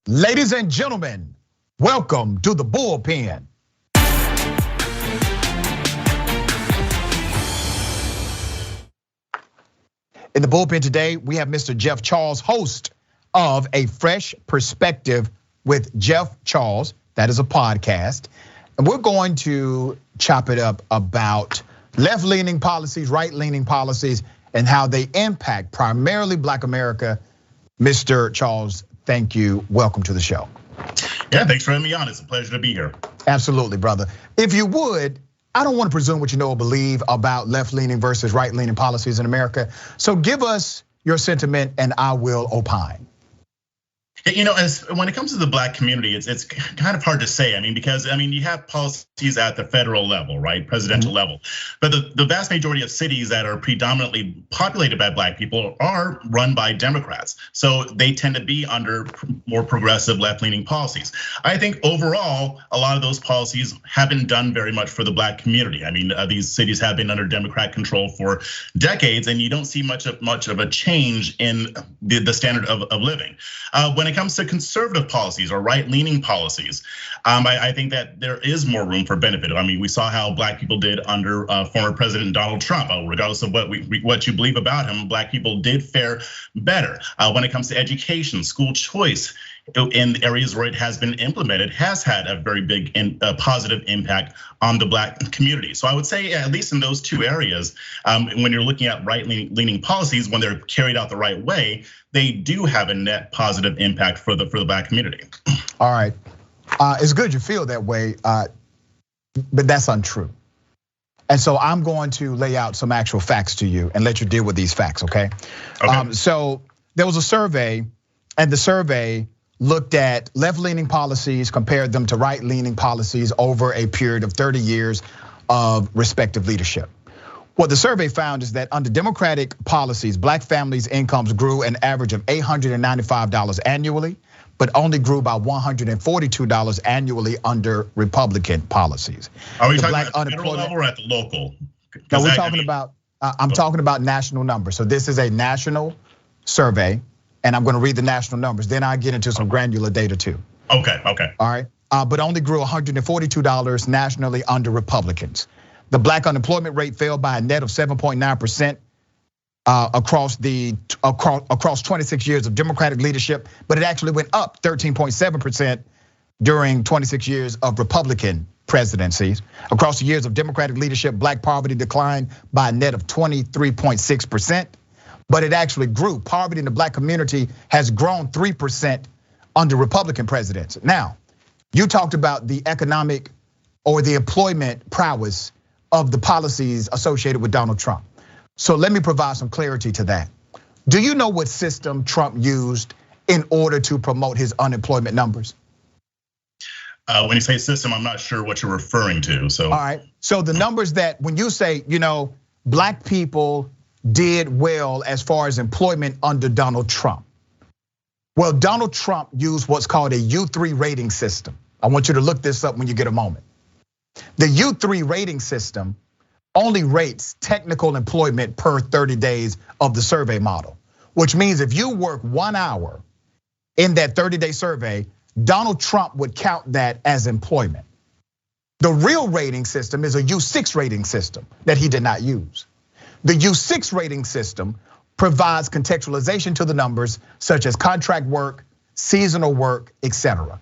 Ladies and gentlemen, welcome to the Bullpen. In the Bullpen today, we have Mr. Jeff Charles, host of A Fresh Perspective with Jeff Charles. That is a podcast. And we're going to chop it up about left-leaning policies, right-leaning policies, and how they impact primarily Black America. Mr. Charles, thank you. Welcome to the show. Yeah, thanks for having me on. It's a pleasure to be here. Absolutely, brother. If you would, I don't want to presume what you know or believe about left-leaning versus right-leaning policies in America. So give us your sentiment and I will opine. You know, when it comes to the Black community, it's kind of hard to say. Because you have policies at the federal level, right, presidential level, but the vast majority of cities that are predominantly populated by Black people are run by Democrats, so they tend to be under more progressive left-leaning policies. I think overall, a lot of those policies haven't done very much for the Black community. These cities have been under Democrat control for decades, and you don't see much of a change in the standard of living. When it comes to conservative policies or right-leaning policies, I think that there is more room for benefit. We saw how Black people did under former President Donald Trump. Regardless of what you believe about him, Black people did fare better. When it comes to education, school choice, in areas where it has been implemented, has had a very big and positive impact on the Black community. So I would say, at least in those two areas, when you're looking at right-leaning policies, when they're carried out the right way, they do have a net positive impact for the Black community. All right, it's good you feel that way, but that's untrue. And so I'm going to lay out some actual facts to you and let you deal with these facts, okay? So there was a survey, and the survey looked at left-leaning policies, compared them to right-leaning policies over a period of 30 years of respective leadership. What the survey found is that under Democratic policies, Black families' incomes grew an average of $895 annually, but only grew by $142 annually under Republican policies. Are we talking about the federal level or at the local? No, we're talking about, I'm talking about national numbers. So this is a national survey, and I'm gonna read the national numbers. Then I get into some granular data too. Okay. All right, but only grew $142 nationally under Republicans. The Black unemployment rate fell by a net of 7.9% across 26 years of Democratic leadership, but it actually went up 13.7% during 26 years of Republican presidencies. Across the years of Democratic leadership, Black poverty declined by a net of 23.6%, but it actually grew. Poverty in the Black community has grown 3% under Republican presidents. Now, you talked about the economic or the employment prowess of the policies associated with Donald Trump. So let me provide some clarity to that. Do you know what system Trump used in order to promote his unemployment numbers? When you say system, I'm not sure what you're referring to, so. All right, so the numbers that when you say, Black people did well as far as employment under Donald Trump. Well, Donald Trump used what's called a U3 rating system. I want you to look this up when you get a moment. The U3 rating system only rates technical employment per 30 days of the survey model, which means if you work 1 hour in that 30-day survey, Donald Trump would count that as employment. The real rating system is a U6 rating system that he did not use. The U6 rating system provides contextualization to the numbers such as contract work, seasonal work, etc.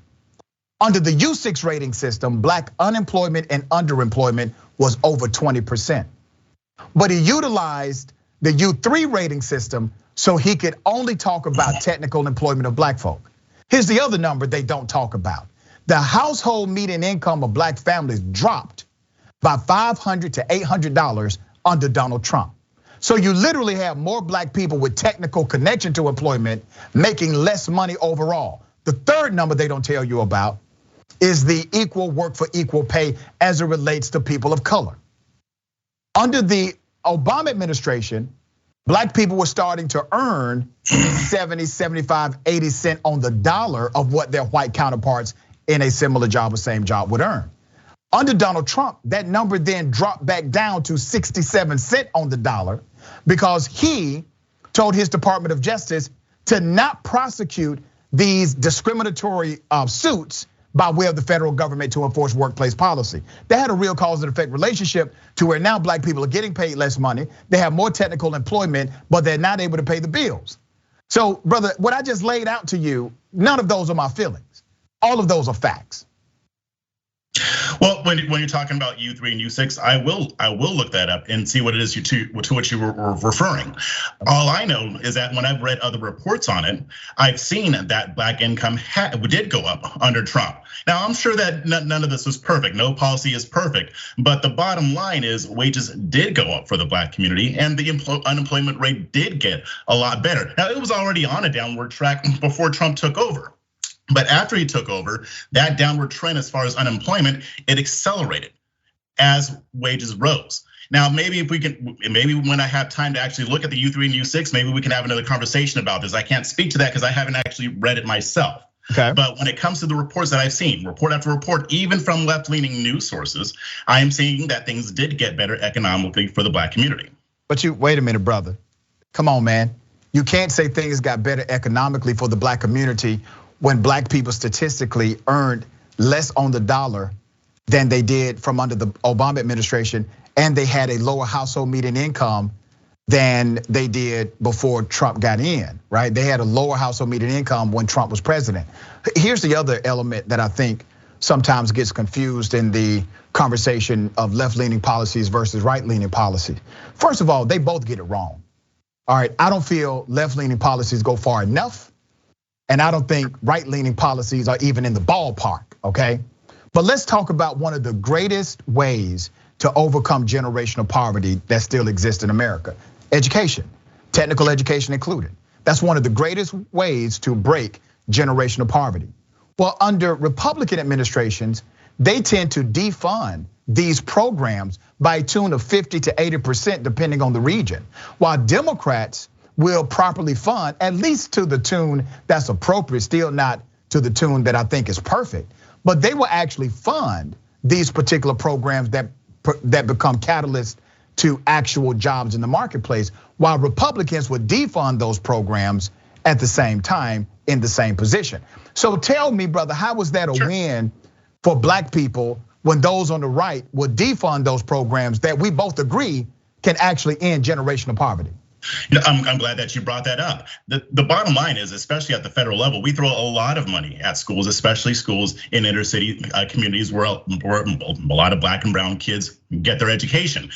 Under the U6 rating system, Black unemployment and underemployment was over 20%. But he utilized the U3 rating system so he could only talk about technical employment of Black folk. Here's the other number they don't talk about. The household median income of Black families dropped by $500 to $800 under Donald Trump. So you literally have more Black people with technical connection to employment making less money overall. The third number they don't tell you about is the equal work for equal pay as it relates to people of color. Under the Obama administration, Black people were starting to earn 70, 75, 80 cents on the dollar of what their white counterparts in a similar job or same job would earn. Under Donald Trump, that number then dropped back down to 67 cents on the dollar because he told his Department of Justice to not prosecute these discriminatory suits by way of the federal government to enforce workplace policy. They had a real cause and effect relationship to where now black people are getting paid less money. They have more technical employment, but they're not able to pay the bills. So, brother, what I just laid out to you, none of those are my feelings. All of those are facts. Well, when you're talking about U3 and U6, I will look that up and see what it is to which you were referring. All I know is that when I've read other reports on it, I've seen that black income did go up under Trump. Now, I'm sure that none of this was perfect. No policy is perfect, but the bottom line is wages did go up for the black community, and the unemployment rate did get a lot better. Now, it was already on a downward track before Trump took over. But after he took over, that downward trend as far as unemployment, it accelerated as wages rose. Now, maybe when I have time to actually look at the U3 and U6, maybe we can have another conversation about this. I can't speak to that because I haven't actually read it myself. Okay. But when it comes to the reports that I've seen, report after report, even from left-leaning news sources, I am seeing that things did get better economically for the black community. But wait a minute, brother. Come on, man. You can't say things got better economically for the black community when black people statistically earned less on the dollar than they did from under the Obama administration, and they had a lower household median income than they did before Trump got in, right? They had a lower household median income when Trump was president. Here's the other element that I think sometimes gets confused in the conversation of left-leaning policies versus right-leaning policies. First of all, they both get it wrong. All right, I don't feel left-leaning policies go far enough. And I don't think right-leaning policies are even in the ballpark, okay? But let's talk about one of the greatest ways to overcome generational poverty that still exists in America. Education, technical education included. That's one of the greatest ways to break generational poverty. Well, under Republican administrations, they tend to defund these programs by a tune of 50 to 80%, depending on the region. While Democrats will properly fund, at least to the tune that's appropriate, still not to the tune that I think is perfect, but they will actually fund these particular programs that become catalysts to actual jobs in the marketplace, while Republicans would defund those programs at the same time in the same position. So tell me, brother, how was that a win for black people when those on the right would defund those programs that we both agree can actually end generational poverty? I'm glad that you brought that up. The bottom line is, especially at the federal level, we throw a lot of money at schools, especially schools in inner city communities where a lot of black and brown kids get their education.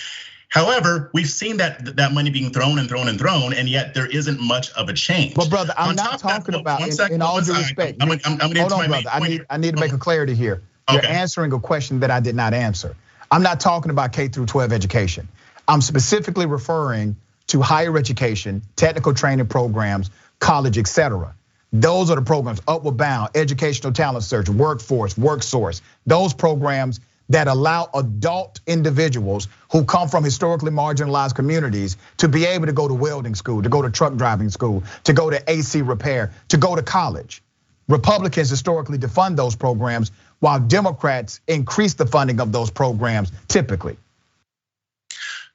However, we've seen that money being thrown, and yet there isn't much of a change. But brother, I'm not talking about, in all due respect. Hold on, brother. I need to make a clarity here. You're answering a question that I did not answer. I'm not talking about K through 12 education. I'm specifically referring to higher education, technical training programs, college, etc. Those are the programs, Upward Bound, Educational Talent Search, Workforce, WorkSource. Those programs that allow adult individuals who come from historically marginalized communities to be able to go to welding school, to go to truck driving school, to go to AC repair, to go to college. Republicans historically defund those programs, while Democrats increase the funding of those programs typically.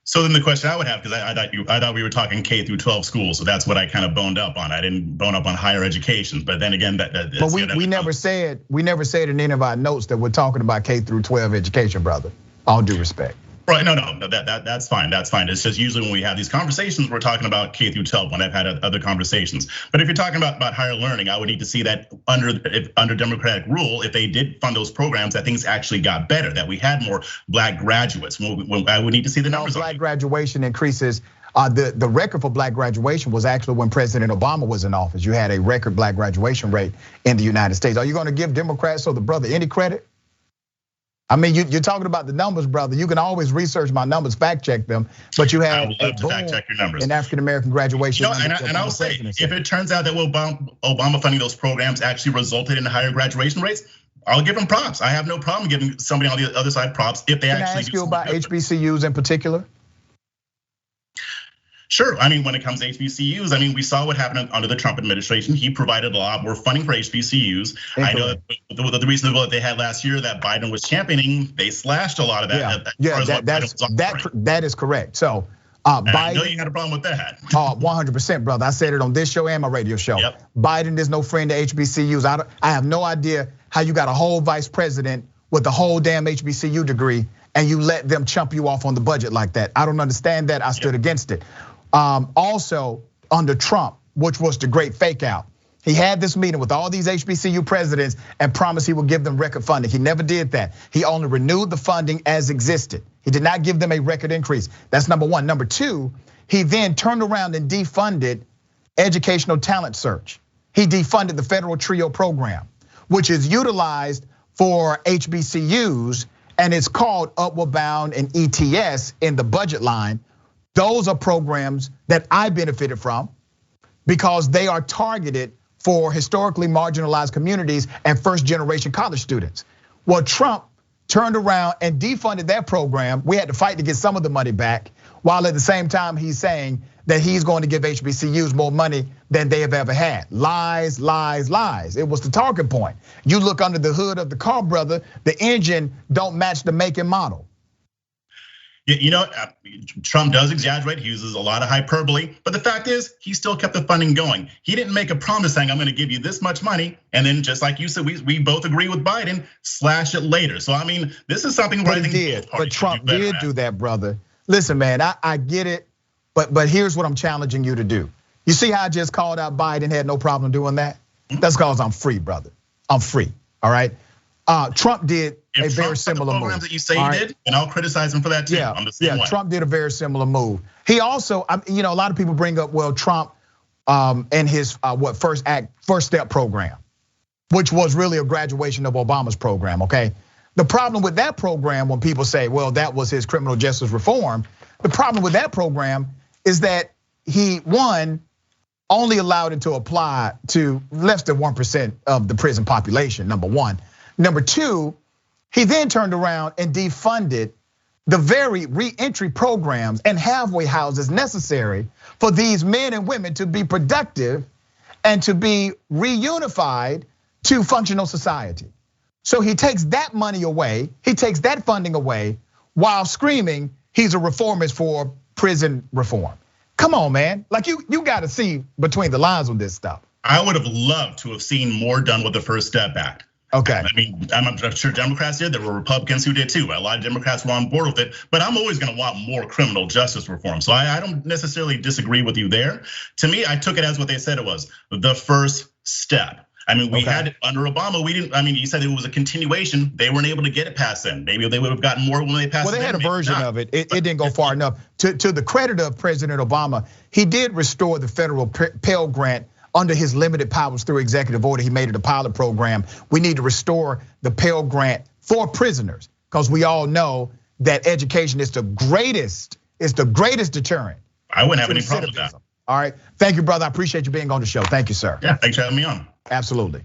So then the question I would have, because I thought we were talking K through 12 schools, so that's what I kind of boned up on. I didn't bone up on higher education, but then again, but we never said in any of our notes that we're talking about K through 12 education, brother. All due respect. Right, no, that's fine, that's fine. It's just usually when we have these conversations, we're talking about K through 12 when I've had other conversations. But if you're talking about higher learning, I would need to see that under Democratic rule, if they did fund those programs, that things actually got better, that we had more black graduates. I would need to see the numbers. Black graduation increases. The record for black graduation was actually when President Obama was in office. You had a record black graduation rate in the United States. Are you going to give Democrats or the brother any credit? I mean, you're talking about the numbers, brother. You can always research my numbers, fact check them, but you have a boom fact check your numbers in African American graduation. And I'll say, if it turns out that Obama funding those programs actually resulted in higher graduation rates, I'll give them props. I have no problem giving somebody on the other side props if they actually. Can I ask you about HBCUs in particular? Sure, I mean, when it comes to HBCUs, I mean, we saw what happened under the Trump administration. He provided a lot more funding for HBCUs. I know that the reason that they had last year that Biden was championing, they slashed a lot of that. That is correct. So I know you had a problem with that. 100%, brother. I said it on this show and my radio show. Yep. Biden is no friend to HBCUs. I have no idea how you got a whole vice president with the whole damn HBCU degree and you let them chump you off on the budget like that. I don't understand that. I stood against it. Also, under Trump, which was the great fake out, he had this meeting with all these HBCU presidents and promised he would give them record funding. He never did that. He only renewed the funding as existed. He did not give them a record increase. That's number one. Number two, he then turned around and defunded educational talent search. He defunded the federal TRIO program, which is utilized for HBCUs, and it's called Upward Bound and ETS in the budget line. Those are programs that I benefited from because they are targeted for historically marginalized communities and first generation college students. Well, Trump turned around and defunded that program. We had to fight to get some of the money back, while at the same time he's saying that he's going to give HBCUs more money than they have ever had. Lies, lies, lies. It was the talking point. You look under the hood of the car, brother, the engine don't match the make and model. You know, Trump does exaggerate, he uses a lot of hyperbole, but the fact is, he still kept the funding going. He didn't make a promise saying, I'm gonna give you this much money, and then just like you said, we both agree with Biden, slash it later. So I mean, this is something where I think but Trump did do that, brother. Listen, man, I get it, but here's what I'm challenging you to do. You see how I just called out Biden, had no problem doing that? That's because I'm free, brother. I'm free, all right? Trump did a very similar move. Programs that you say he did, and I'll criticize him for that too. Yeah, Trump did a very similar move. He also, a lot of people bring up, well, Trump and his first step program, which was really a graduation of Obama's program. Okay, the problem with that program, when people say, well, that was his criminal justice reform, the problem with that program is that he only allowed it to apply to less than 1% of the prison population. Number one. Number two, he then turned around and defunded the very re-entry programs and halfway houses necessary for these men and women to be productive and to be reunified to functional society. So he takes that money away, he takes that funding away while screaming he's a reformist for prison reform. Come on, man, like you gotta see between the lines on this stuff. I would have loved to have seen more done with the First Step Act. Okay. I mean, I'm sure Democrats did. There were Republicans who did too. A lot of Democrats were on board with it, but I'm always gonna want more criminal justice reform. So I don't necessarily disagree with you there. To me, I took it as what they said it was, the first step. I mean, we had it under Obama. We didn't. I mean, you said it was a continuation. They weren't able to get it past then. Maybe they would have gotten more when they passed. Well, they had a version of it. It didn't go far enough. To the credit of President Obama, he did restore the federal Pell Grant under his limited powers through executive order. He made it a pilot program. We need to restore the Pell Grant for prisoners because we all know that education is the greatest deterrent. I wouldn't have any problem with that. All right, thank you, brother. I appreciate you being on the show. Thank you, sir. Yeah, thanks for having me on. Absolutely.